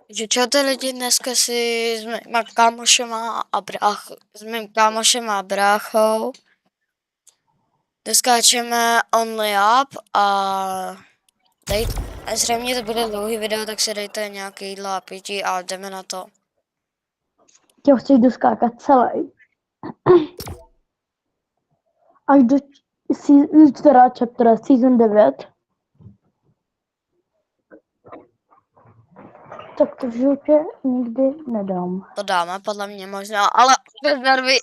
Že čo ty lidi dneska si s mýma kámošema s mým kámošem a bráchou doskáčeme Only Up a tady zřejmě to bude dlouhý video, tak si dejte nějaký jídlo a pití a jdeme na to. Ty ho chceš doskákat celý. Až do teda chapter season 9. Tak to v životě nikdy nedám. To dáme, podle mě možná, ale bez nervy,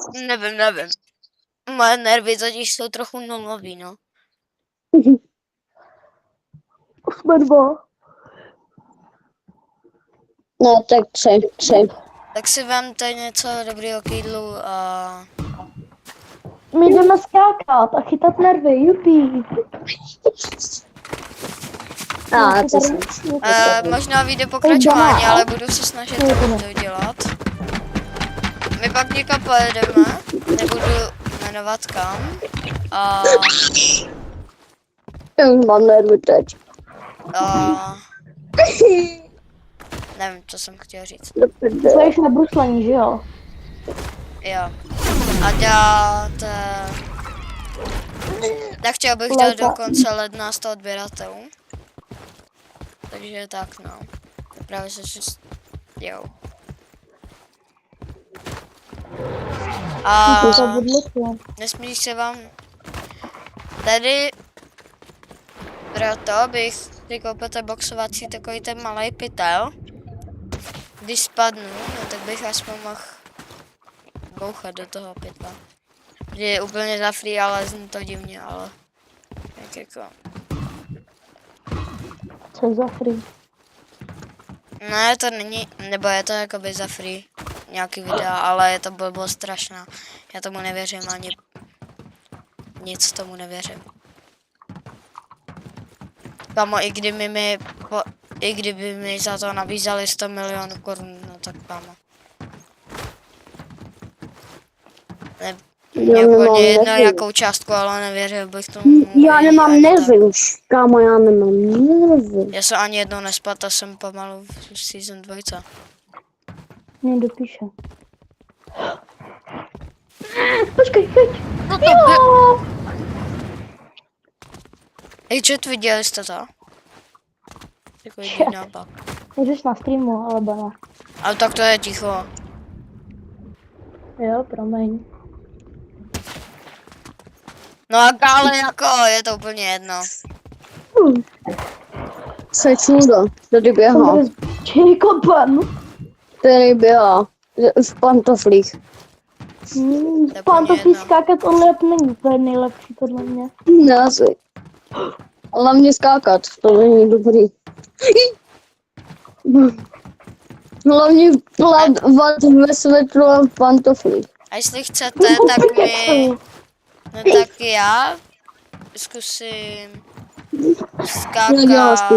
nevím. Moje nervy totiž jsou trochu nulový, no. Jsme dva. No tak tři. Tak si vemte něco dobrýho k jídlu a... My jdeme skákat a chytat nervy, jupí. To jsem. Možná vyjde pokračování, ale budu se snažit to dělat. My pak někam pojedeme, nebudu jmenovat kam. A Já už mám nervy teď. nevím, co jsem chtěl říct. Jsi na bruslení, že jo? Jo. A dělat... tak chtěl bych dělat do konce ledna 100 odběratelů. Takže tak, no. Právě se jo. A nesmí se vám tady proto bych si koupil boxovací takový ten malý pytel. Když spadnu, no, tak bych aspoň mohl bouchat do toho pytla. Že je úplně za free, ale zní to divně, ale tak jako... Co za free? Ne, to není, nebo je to jakoby za free nějaký videa, ale je to blbost strašná. Já tomu nevěřím ani nic tomu nevěřím. Kamo, i kdyby mi za to nabízali 100 milionů korun, no tak kamo. Mě úplně jedno jakou částku, ale nevěřil bych tomu. Já nemám nervy už, kámo, já nemám nervy. Já se ani jednou nespat a jsem pomalu v season 2. Mě dopíše. Počkej, pojď. No to by... Hej, chat, viděli jste to? Takový nápad. Můžeš na streamu, ale bana. Ale tak to je ticho. Jo, promiň. No a ale jako, je to úplně jedno. Se čudo, tady běhá. Jacobem. Tady běhá. V pantoflích. Pantoflí skákat Only Up není úplně nejlepší podle mě. Ne, asi. Hlavně skákat, to není dobrý. Hlavně plavat ve světlu a v pantoflích. A jestli chcete, tak mi... No tak já zkusím skákat,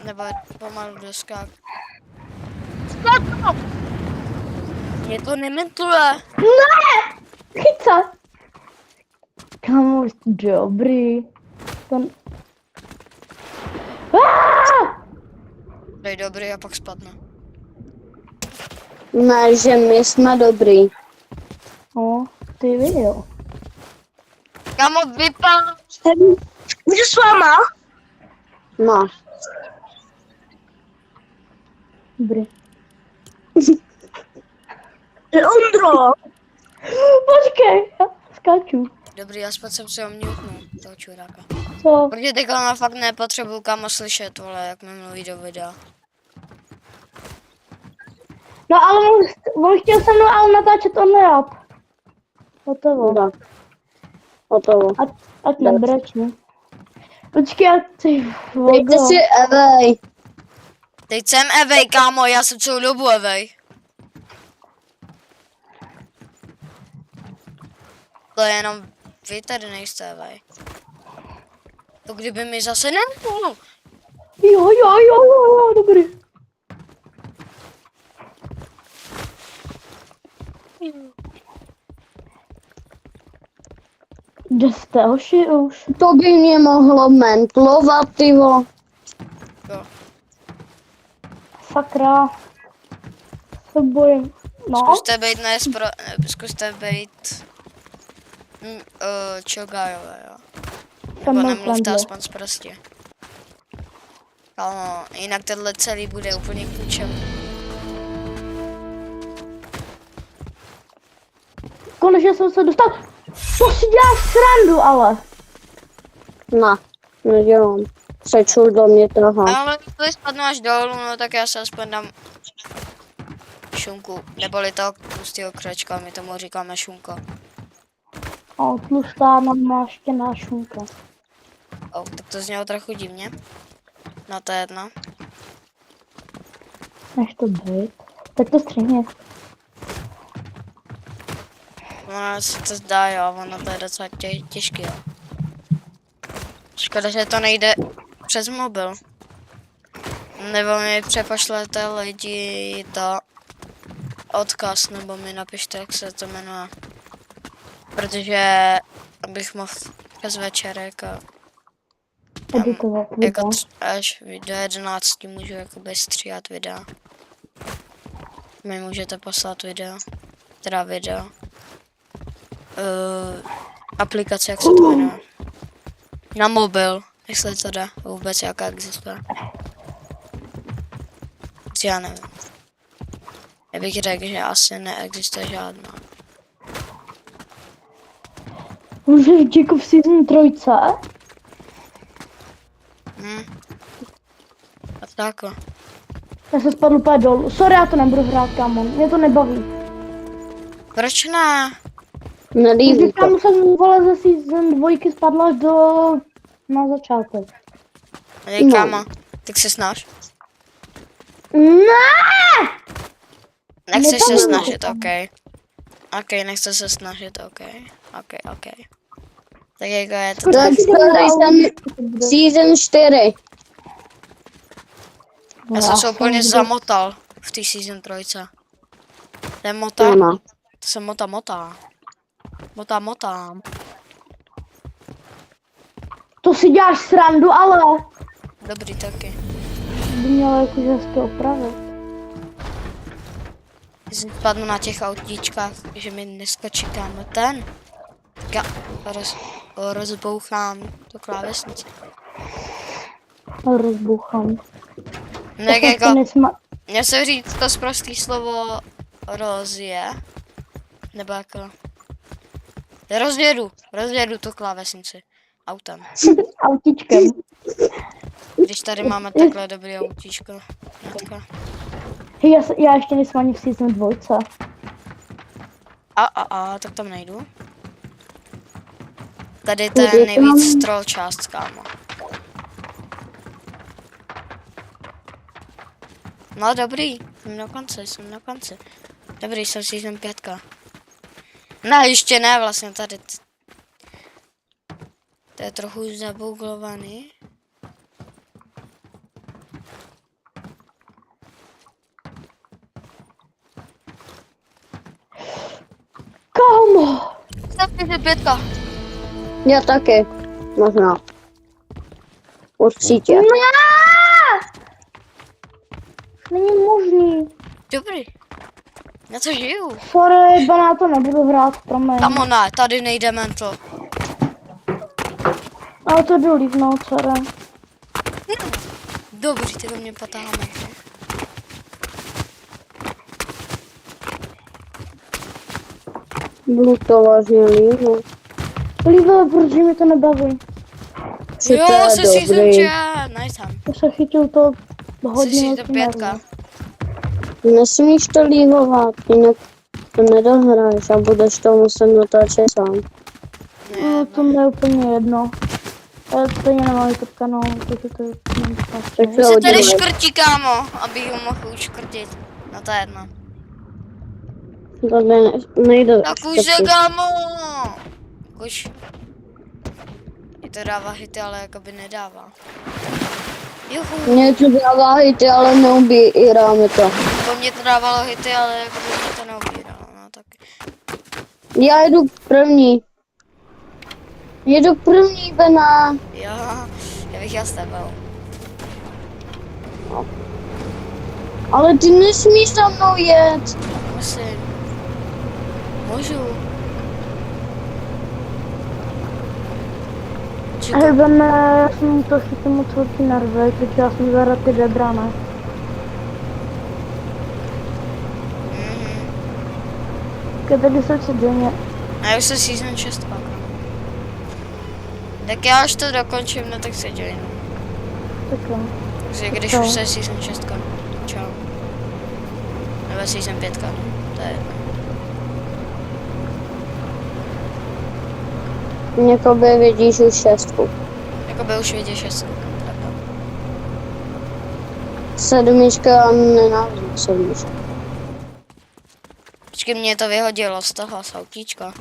nebo pomalu doskákat. Mě to nementuje. Ne! Chyť se! Kámo, dobrý. To je dobrý a pak spadne. Ne, že my jsme dobrý. O, ty video. Kamo, vypal! Jdu s váma? No. Dobrý. Ondro! Počkej, já skáču. Dobrý, aspoň jsem si ho mutnul, toho čuráka. Co? Protože teďka má fakt nepotřebuju kamo slyšet, vole, jak mi mluví do videa. No ale on chtěl se mnou ale natáčet Only Up. Hotovo. Hotovo. Ať nebrečně. Počkej, a ty Dejte si Evej. Teď jsem Evej, kámo, já jsem celou dobu Evej. To je jenom vy tady nejste Evej. To kdyby mi zase nemohl. Jo, dobrý. Kde jste, hoši, už? To by mě mohlo mentlovat, tyvo. Jo. Sakra. Se bojím. No, Zkuste být zkuste být čogajové, jo. Nebo Family nemluvte friendly. aspoň prostě. Ale jinak tenhle celý bude úplně k ničemu. Konečně jsem se dostal. To si děláš srandu, ale. Ne, nedělám. Přečul do mě toho. Ale když spadnu až dolů, no tak já se aspoň dám šunku. Neboli toho tlustého kračka, my tomu říkáme šunka. O, tlustá namáštěná šunka. Tak to znělo trochu divně. No to je jedno. Nech to být. Tak to střihně. Ono se to zdá, jo, ono to je docela těžký, jo. Škoda, že to nejde přes mobil. Nebo mi přepošlete lidi to odkaz, nebo mi napište, jak se to jmenuje. Protože abych mohl přes večerek a Editovat jako video. až do 11 můžu jakoby stříhat videa. Mi můžete poslat video. Teda video. Aplikace, jak se to jmenuje. Na mobil, jestli to jde vůbec, jaká existuje. Já nevím. Já bych řekl, že asi neexistuje žádná. Můžeš Jacob Season 3? A tak. Já se spadl úplně dolů. Sorry, já to nebudu hrát, kámo. Mě to nebaví. Proč ne? Nelíbí Když to. kámo jsem vole ze Season 2 spadla až na začátek. Hej, kámo, tak se snaž. Ne! Nechceš se Nebaví mě snažit, to. OK. OK, nechce se snažit, OK. OK. Tak jako je to. Tak tady jsem season 4. Já jsem se úplně zamotal v té season 3. To je mota. Ano. To se mota. Motám. To si děláš srandu, ale Dobrý taky. by mělo jakože hezky opravit. Když jsem spadnu na těch autíčkách, že mi neskočí kámo ten. Tak já rozbouchám tu klávesnici. Rozbuchám. Ne, To jako, nesma... měl jsem říct to zprostý slovo rozje. Nebo jako... Rozjedu tu klávesnici. Autem. Autičkem. Když tady máme takhle dobrý autíčko. Hnedka. Hej, já ještě nejsem ani v Season 2. Tak tam nejdu. Tady to je nejvíc troll část, kámo. No dobrý, jsem na konci. Dobrý, jsem season 5. Ne, ještě ne, vlastně tady. To je trochu zabuglovaný. Kámo! Jsem season 5. Já taky. Možná. Určitě. Ne! Není možný. Dobrý. Na co žiju? Sorry, na to nebudu hrát, promiň. Kamo ne, tady nejde mental. Ale to jdu líbnout, sorry. Dobrý, ty do mě potáháme. Budu to vážně líbit. Líbilo, protože mi to nebaví. Jo, To je jsi season dobrý. 5, nice tam. Já se chytil to Jsi hodně season velký 5. nervy. Nesmíš to líhovat, jinak to nedohraješ a budeš to muset natáčet sám. No, to mi je úplně jedno. Já stejně nemám YouTube kanál, takže to je Tak špatně. to Se tady udělej. škrtí, kámo, aby ho mohl uškrtit. No to je jedno. To nejde. Tak už se, kámo! Už. Je to dává hity, ale jakoby nedává. Juhu. Mě to dává hity, ale neubíráme to. Po mně to dávalo hity, ale jakoby mě to neobíralo, no tak. Já jedu první. Jedu první, Bena. Jo, já bych jel s tebou. Ale ty nesmíš za mnou jet. Musím. Můžu. Či Hej, Ben, já jsem to chytím moc velký nervy, takže já jsem zahrát ty debrane. Tady jsou co denně. A já už jsem season 6 pak. Tak já až to dokončím, no tak se joinu. Tak jo. Takže když Co? už se season 6. Čau. Nebo season 5, no. To je jedno. Někoby vidíš už 6. Jakoby už vidíš 6. Pravda. 7 a nenávidím 7. Počkej, mě to vyhodilo z toho z autíčka.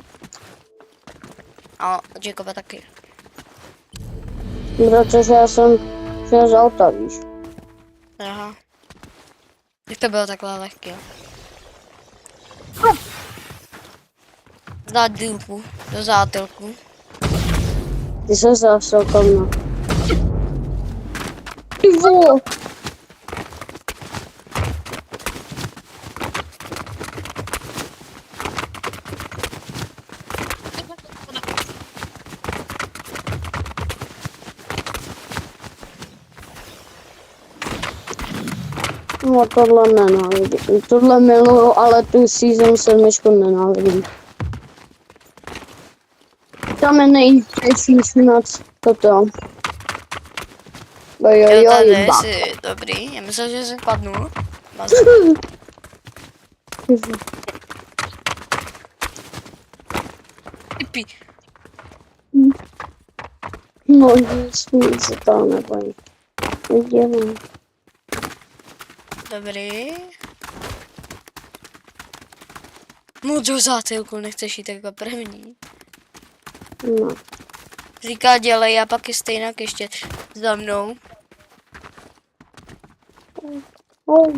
A Jacoba taky. Protože já jsem šel z auta, víš. Aha. Jak to bylo takhle lehké? Dát dílku do zátilku. Ty se zasel ko mnou. Ty vole. No tohle nenávidím. Tohle miluju, ale tu season 7 nenávidím. Tam je nejtěžší snad toto. Jo, tady Bak. jsi dobrý. Já myslel, že jsem padnul. Typí. No nic se toho nebojí. Udělám. Dobrý. No do zátilku, nechceš jít jako první. No. Říká dělej a pak je stejnak ještě za mnou. Oh.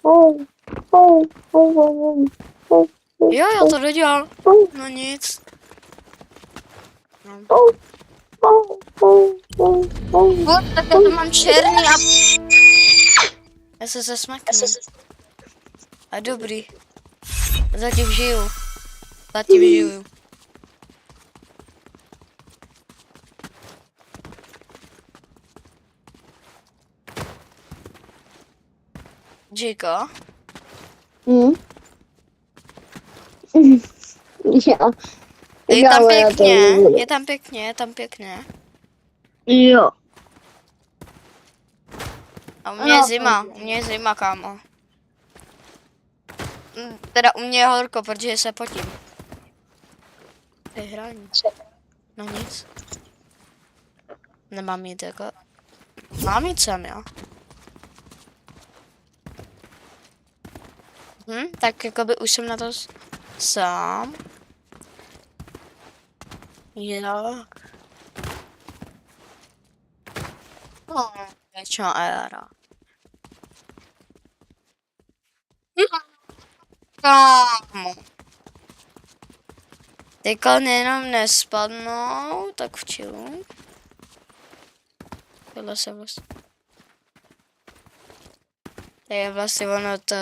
Oh. Oh. Oh. Oh. Oh. Jo, já to dodělal. Oh. No nic. Oh. Oh. Oh. Oh. Oh. Tak já to mám černý a... Já se zasmeknu. A dobrý. Zatím žiju. Zatím žiju. Jiko? Hmm. Já. Je Já, tam ale já to pěkně, nebudu. je tam pěkně, je tam pěkně. Jo. A u mě je zima, u mě je zima, kámo. Teda u mě je horko, protože se potím. To je hraní. No nic. Nemám jít jako... Mám jít sem, jo. Tak jakoby už jsem na to sám. Jo. No, většinou éra. Kámo. Teďka jenom nespadnou, tak v chillu. Tohle se vlastně... To je vlastně ono to...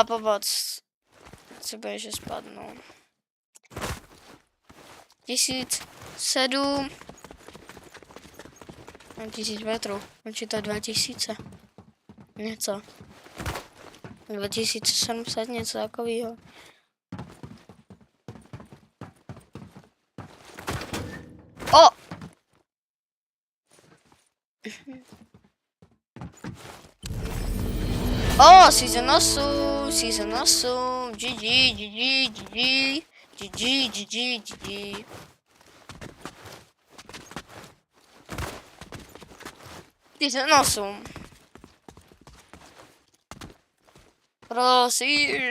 Pomoc. Co bude, že spadnou. 1007. 1000 metrů. Určitě 2000. Něco. 2700, něco takového. O! O, season 8, season 8, GG, GG, GG, GG, GG, GG. Season 8. Prosím.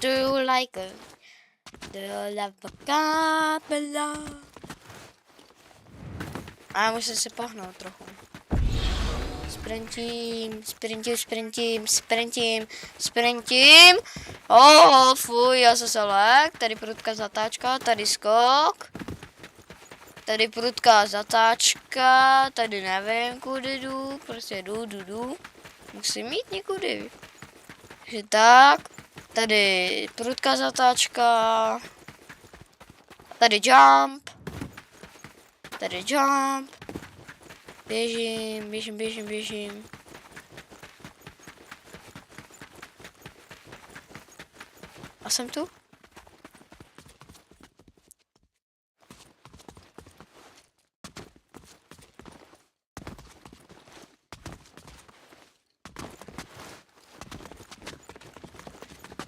Do you like it? Do you love vocabulary? A já musím si pohnout trochu. sprintím. Oh, fuj, já se selek. Tady prudká zatáčka, tady skok. Tady prudká zatáčka, tady nevím, kudy jdu, prostě jdu. Musím jít někudy. Takže tak, tady prudká zatáčka. Tady jump. Běžím. A jsem tu?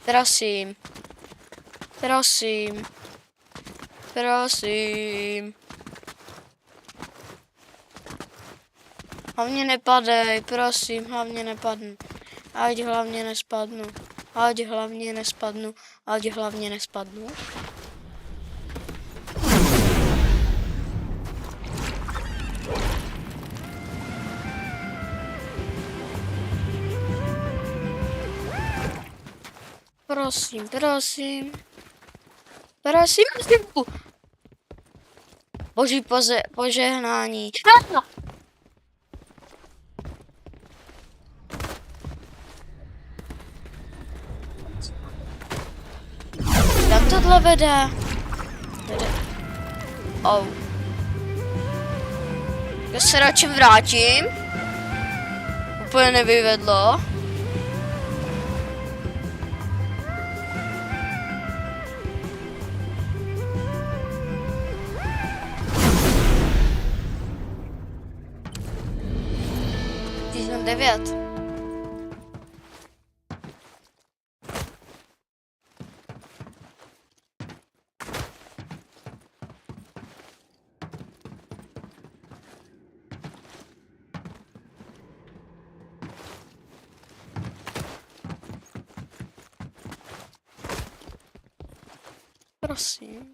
Prosím. Hlavně nepadej, prosím, hlavně nepadnu. Ať hlavně nespadnu. Prosím. Boží požehnání. Kam tohle vede? Oh. Já se radši vrátím. Úplně nevyvedlo. Jsem 9. Prosím.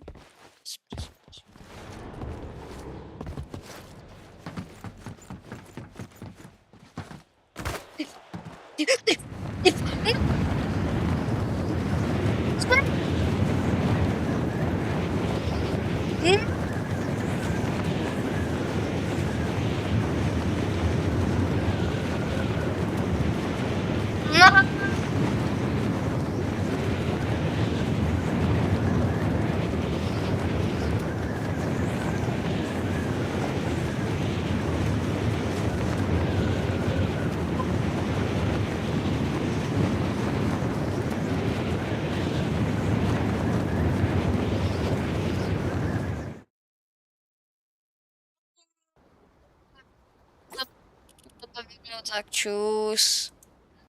Tak čus.